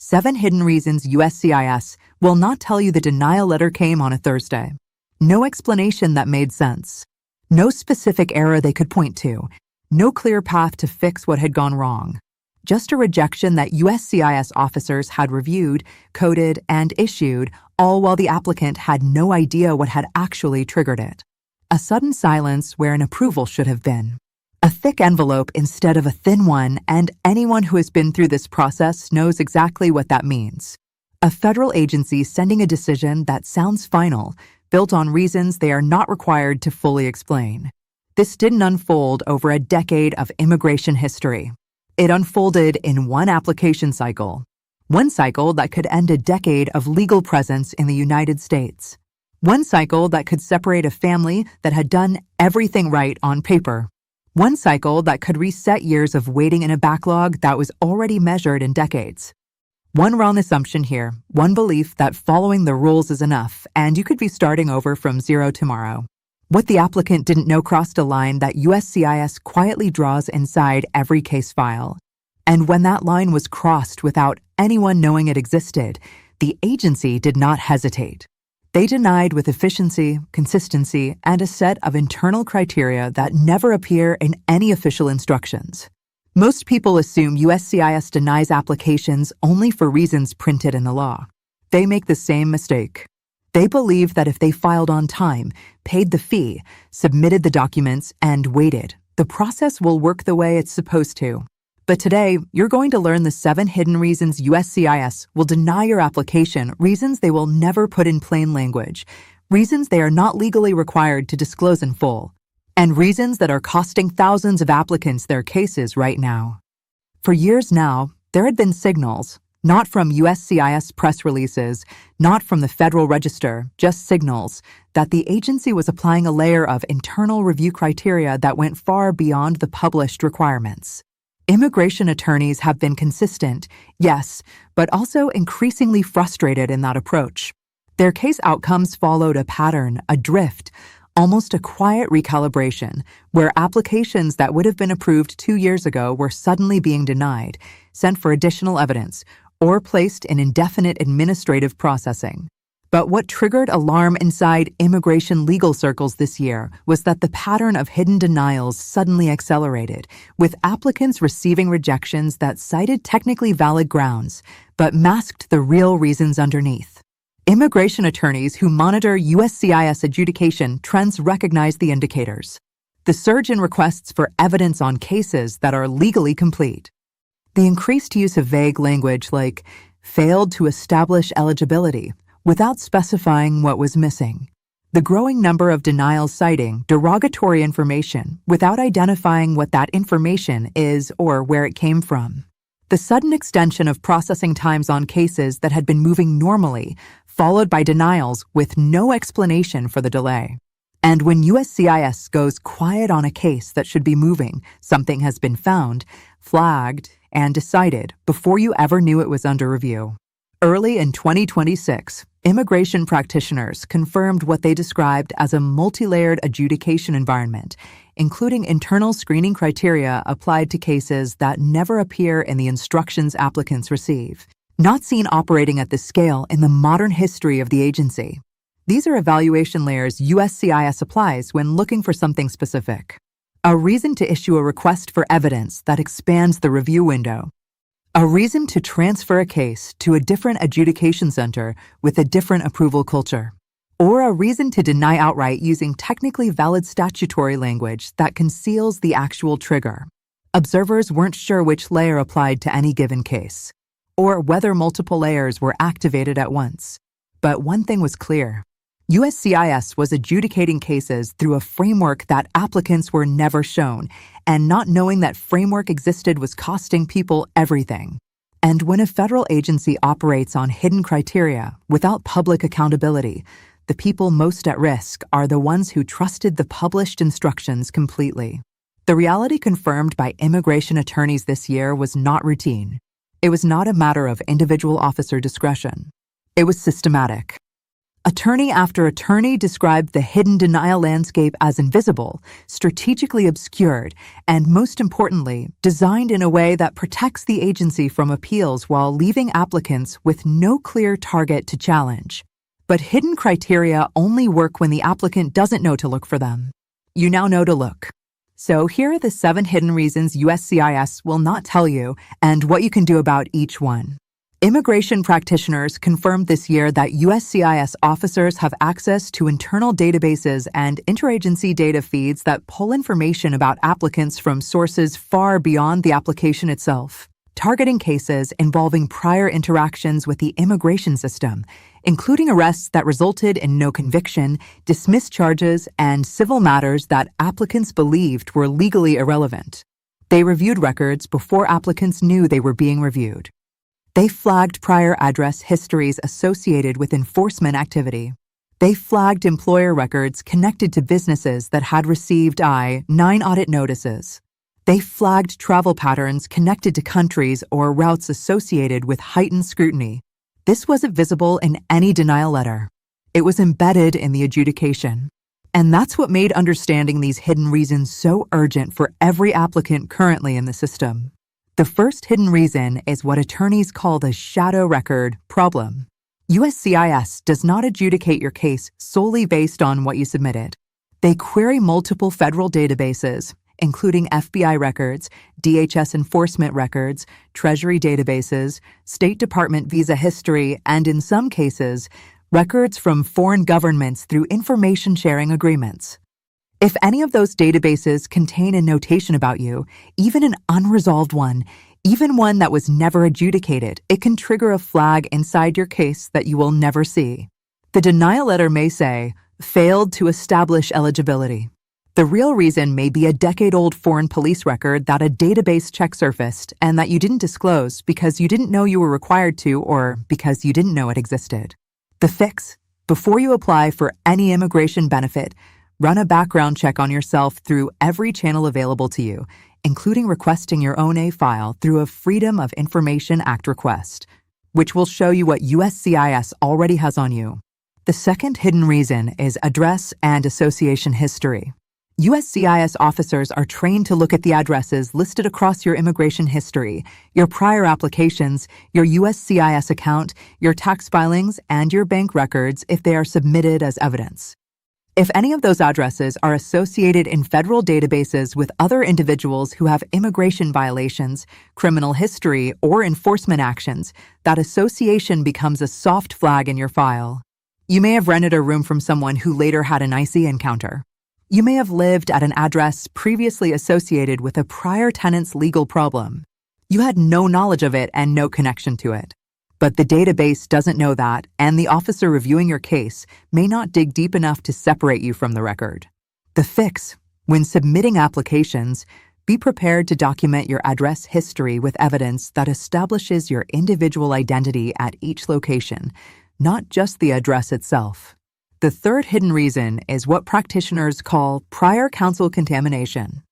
7 hidden reasons USCIS will not tell you the denial letter came on a Thursday. No explanation that made sense. No specific error they could point to. No clear path to fix what had gone wrong. Just a rejection that USCIS officers had reviewed, coded, and issued, all while the applicant had no idea what had actually triggered it. A sudden silence where an approval should have been. A thick envelope instead of a thin one, and anyone who has been through this process knows exactly what that means. A federal agency sending a decision that sounds final, built on reasons they are not required to fully explain. This didn't unfold over a decade of immigration history. It unfolded in one application cycle. One cycle that could end a decade of legal presence in the United States. One cycle that could separate a family that had done everything right on paper. One cycle that could reset years of waiting in a backlog that was already measured in decades. One wrong assumption here, one belief that following the rules is enough, and you could be starting over from zero tomorrow. What the applicant didn't know crossed a line that USCIS quietly draws inside every case file. And when that line was crossed without anyone knowing it existed, the agency did not hesitate. They denied with efficiency, consistency, and a set of internal criteria that never appear in any official instructions. Most people assume USCIS denies applications only for reasons printed in the law. They make the same mistake. They believe that if they filed on time, paid the fee, submitted the documents, and waited, the process will work the way it's supposed to. But today, you're going to learn the 7 hidden reasons USCIS will deny your application, reasons they will never put in plain language, reasons they are not legally required to disclose in full, and reasons that are costing thousands of applicants their cases right now. For years now, there had been signals, not from USCIS press releases, not from the Federal Register, just signals, that the agency was applying a layer of internal review criteria that went far beyond the published requirements. Immigration attorneys have been consistent, yes, but also increasingly frustrated in that approach. Their case outcomes followed a pattern, a drift, almost a quiet recalibration, where applications that would have been approved 2 years ago were suddenly being denied, sent for additional evidence, or placed in indefinite administrative processing. But what triggered alarm inside immigration legal circles this year was that the pattern of hidden denials suddenly accelerated, with applicants receiving rejections that cited technically valid grounds, but masked the real reasons underneath. Immigration attorneys who monitor USCIS adjudication trends recognize the indicators. The surge in requests for evidence on cases that are legally complete. The increased use of vague language like failed to establish eligibility without specifying what was missing. The growing number of denials citing derogatory information without identifying what that information is or where it came from. The sudden extension of processing times on cases that had been moving normally, followed by denials with no explanation for the delay. And when USCIS goes quiet on a case that should be moving, something has been found, flagged, and decided before you ever knew it was under review. Early in 2026, immigration practitioners confirmed what they described as a multi-layered adjudication environment, including internal screening criteria applied to cases that never appear in the instructions applicants receive, not seen operating at this scale in the modern history of the agency. These are evaluation layers USCIS applies when looking for something specific. A reason to issue a request for evidence that expands the review window. A reason to transfer a case to a different adjudication center with a different approval culture. Or a reason to deny outright using technically valid statutory language that conceals the actual trigger. Observers weren't sure which layer applied to any given case, or whether multiple layers were activated at once. But one thing was clear. USCIS was adjudicating cases through a framework that applicants were never shown, and not knowing that framework existed was costing people everything. And when a federal agency operates on hidden criteria without public accountability, the people most at risk are the ones who trusted the published instructions completely. The reality confirmed by immigration attorneys this year was not routine. It was not a matter of individual officer discretion. It was systematic. Attorney after attorney described the hidden denial landscape as invisible, strategically obscured, and most importantly, designed in a way that protects the agency from appeals while leaving applicants with no clear target to challenge. But hidden criteria only work when the applicant doesn't know to look for them. You now know to look. So here are the 7 hidden reasons USCIS will not tell you and what you can do about each one. Immigration practitioners confirmed this year that USCIS officers have access to internal databases and interagency data feeds that pull information about applicants from sources far beyond the application itself, targeting cases involving prior interactions with the immigration system, including arrests that resulted in no conviction, dismissed charges, and civil matters that applicants believed were legally irrelevant. They reviewed records before applicants knew they were being reviewed. They flagged prior address histories associated with enforcement activity. They flagged employer records connected to businesses that had received 9 audit notices. They flagged travel patterns connected to countries or routes associated with heightened scrutiny. This wasn't visible in any denial letter. It was embedded in the adjudication. And that's what made understanding these hidden reasons so urgent for every applicant currently in the system. The first hidden reason is what attorneys call the shadow record problem. USCIS does not adjudicate your case solely based on what you submitted. They query multiple federal databases, including FBI records, DHS enforcement records, Treasury databases, State Department visa history, and in some cases, records from foreign governments through information sharing agreements. If any of those databases contain a notation about you, even an unresolved one, even one that was never adjudicated, it can trigger a flag inside your case that you will never see. The denial letter may say, failed to establish eligibility. The real reason may be a decade-old foreign police record that a database check surfaced and that you didn't disclose because you didn't know you were required to or because you didn't know it existed. The fix: before you apply for any immigration benefit, run a background check on yourself through every channel available to you, including requesting your own A file through a Freedom of Information Act request, which will show you what USCIS already has on you. The second hidden reason is address and association history. USCIS officers are trained to look at the addresses listed across your immigration history, your prior applications, your USCIS account, your tax filings, and your bank records if they are submitted as evidence. If any of those addresses are associated in federal databases with other individuals who have immigration violations, criminal history, or enforcement actions, that association becomes a soft flag in your file. You may have rented a room from someone who later had an IC encounter. You may have lived at an address previously associated with a prior tenant's legal problem. You had no knowledge of it and no connection to it. But the database doesn't know that, and the officer reviewing your case may not dig deep enough to separate you from the record. The fix: when submitting applications, be prepared to document your address history with evidence that establishes your individual identity at each location, not just the address itself. The third hidden reason is what practitioners call prior counsel contamination.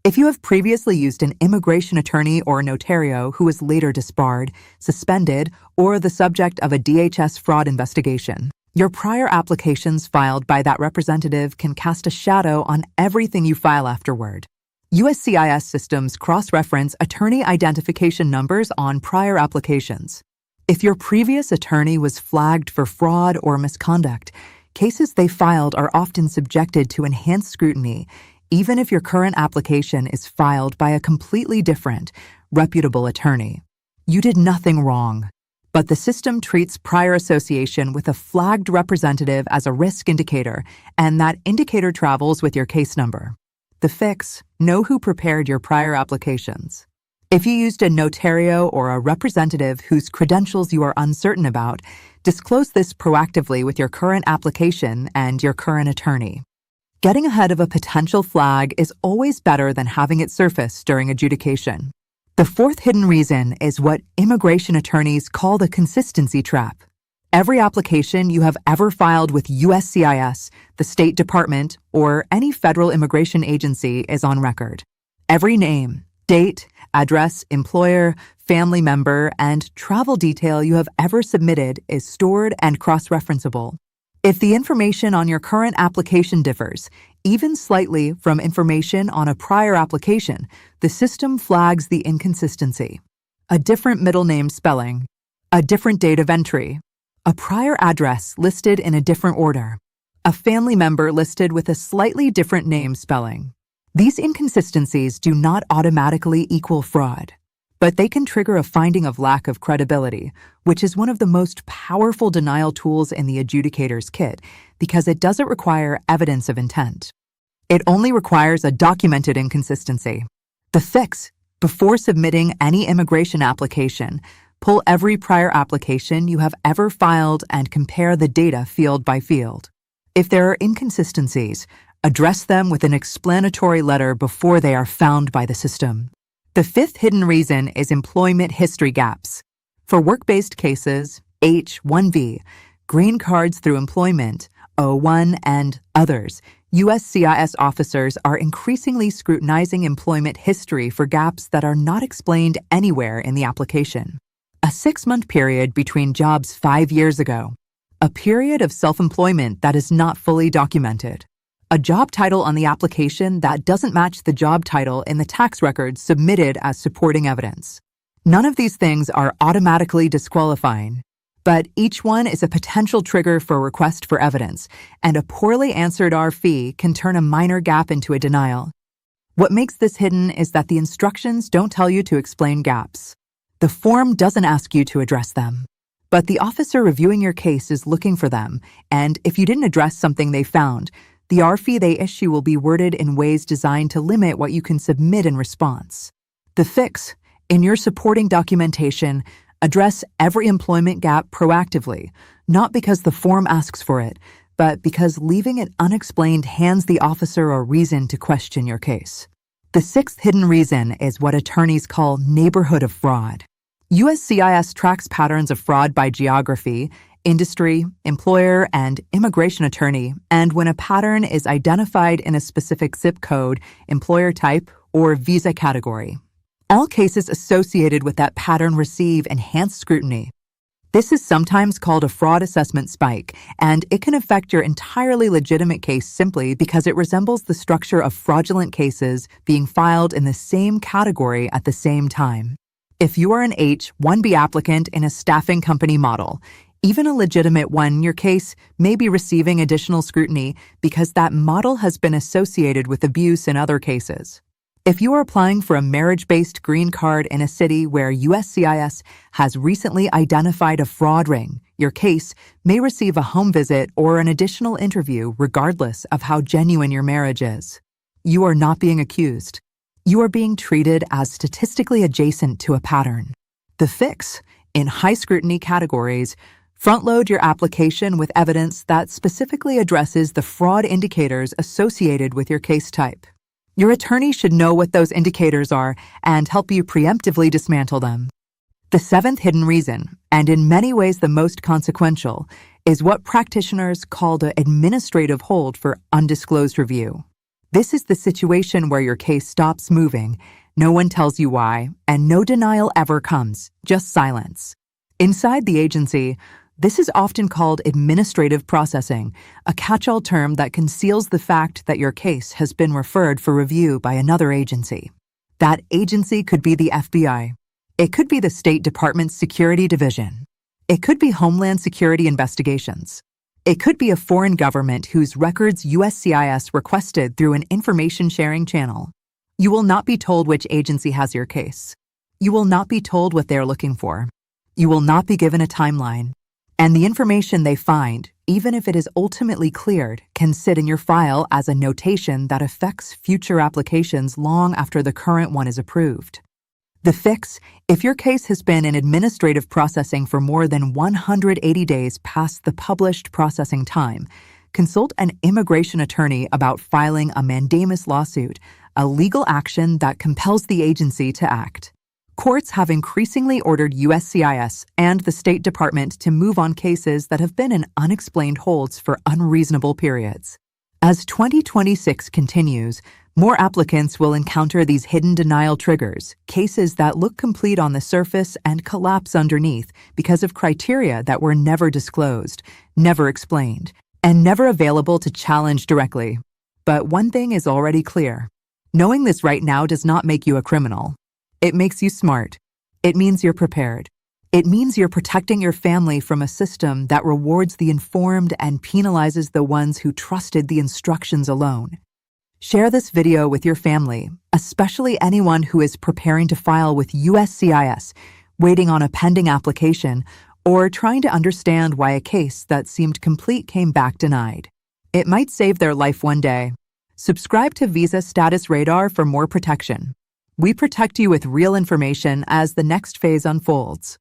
If you have previously used an immigration attorney or notario who was later disbarred, suspended, or the subject of a DHS fraud investigation, your prior applications filed by that representative can cast a shadow on everything you file afterward. USCIS systems cross-reference attorney identification numbers on prior applications. If your previous attorney was flagged for fraud or misconduct, cases they filed are often subjected to enhanced scrutiny, even if your current application is filed by a completely different, reputable attorney. You did nothing wrong, but the system treats prior association with a flagged representative as a risk indicator, and that indicator travels with your case number. The fix: know who prepared your prior applications. If you used a notario or a representative whose credentials you are uncertain about, disclose this proactively with your current application and your current attorney. Getting ahead of a potential flag is always better than having it surface during adjudication. The fourth hidden reason is what immigration attorneys call the consistency trap. Every application you have ever filed with USCIS, the State Department, or any federal immigration agency is on record. Every name, date, address, employer, family member, and travel detail you have ever submitted is stored and cross-referenceable. If the information on your current application differs, even slightly from information on a prior application, the system flags the inconsistency. A different middle name spelling, a different date of entry, a prior address listed in a different order, a family member listed with a slightly different name spelling. These inconsistencies do not automatically equal fraud, but they can trigger a finding of lack of credibility, which is one of the most powerful denial tools in the adjudicator's kit because it doesn't require evidence of intent. It only requires a documented inconsistency. The fix: before submitting any immigration application, pull every prior application you have ever filed and compare the data field by field. If there are inconsistencies, address them with an explanatory letter before they are found by the system. The fifth hidden reason is employment history gaps. For work-based cases, H-1B, green cards through employment, O-1, and others, USCIS officers are increasingly scrutinizing employment history for gaps that are not explained anywhere in the application. A 6-month period between jobs 5 years ago. A period of self-employment that is not fully documented. A job title on the application that doesn't match the job title in the tax records submitted as supporting evidence. None of these things are automatically disqualifying, but each one is a potential trigger for a request for evidence, and a poorly answered RFE can turn a minor gap into a denial. What makes this hidden is that the instructions don't tell you to explain gaps. The form doesn't ask you to address them. But the officer reviewing your case is looking for them, and if you didn't address something they found, the RFE they issue will be worded in ways designed to limit what you can submit in response. The fix: in your supporting documentation, address every employment gap proactively, not because the form asks for it, but because leaving it unexplained hands the officer a reason to question your case. The sixth hidden reason is what attorneys call neighborhood of fraud. USCIS tracks patterns of fraud by geography, industry, employer, and immigration attorney, and when a pattern is identified in a specific zip code, employer type, or visa category. All cases associated with that pattern receive enhanced scrutiny. This is sometimes called a fraud assessment spike, and it can affect your entirely legitimate case simply because it resembles the structure of fraudulent cases being filed in the same category at the same time. If you are an H-1B applicant in a staffing company model, even a legitimate one, your case may be receiving additional scrutiny because that model has been associated with abuse in other cases. If you are applying for a marriage-based green card in a city where USCIS has recently identified a fraud ring, your case may receive a home visit or an additional interview regardless of how genuine your marriage is. You are not being accused. You are being treated as statistically adjacent to a pattern. The fix: in high scrutiny categories, front-load your application with evidence that specifically addresses the fraud indicators associated with your case type. Your attorney should know what those indicators are and help you preemptively dismantle them. The seventh hidden reason, and in many ways the most consequential, is what practitioners call the administrative hold for undisclosed review. This is the situation where your case stops moving, no one tells you why, and no denial ever comes, just silence. Inside the agency, this is often called administrative processing, a catch-all term that conceals the fact that your case has been referred for review by another agency. That agency could be the FBI. It could be the State Department's Security Division. It could be Homeland Security Investigations. It could be a foreign government whose records USCIS requested through an information-sharing channel. You will not be told which agency has your case. You will not be told what they are looking for. You will not be given a timeline. And the information they find, even if it is ultimately cleared, can sit in your file as a notation that affects future applications long after the current one is approved. The fix: if your case has been in administrative processing for more than 180 days past the published processing time, consult an immigration attorney about filing a mandamus lawsuit, a legal action that compels the agency to act. Courts have increasingly ordered USCIS and the State Department to move on cases that have been in unexplained holds for unreasonable periods. As 2026 continues, more applicants will encounter these hidden denial triggers, cases that look complete on the surface and collapse underneath because of criteria that were never disclosed, never explained, and never available to challenge directly. But one thing is already clear. Knowing this right now does not make you a criminal. It makes you smart. It means you're prepared. It means you're protecting your family from a system that rewards the informed and penalizes the ones who trusted the instructions alone. Share this video with your family, especially anyone who is preparing to file with USCIS, waiting on a pending application, or trying to understand why a case that seemed complete came back denied. It might save their life one day. Subscribe to Visa Status Radar for more protection. We protect you with real information as the next phase unfolds.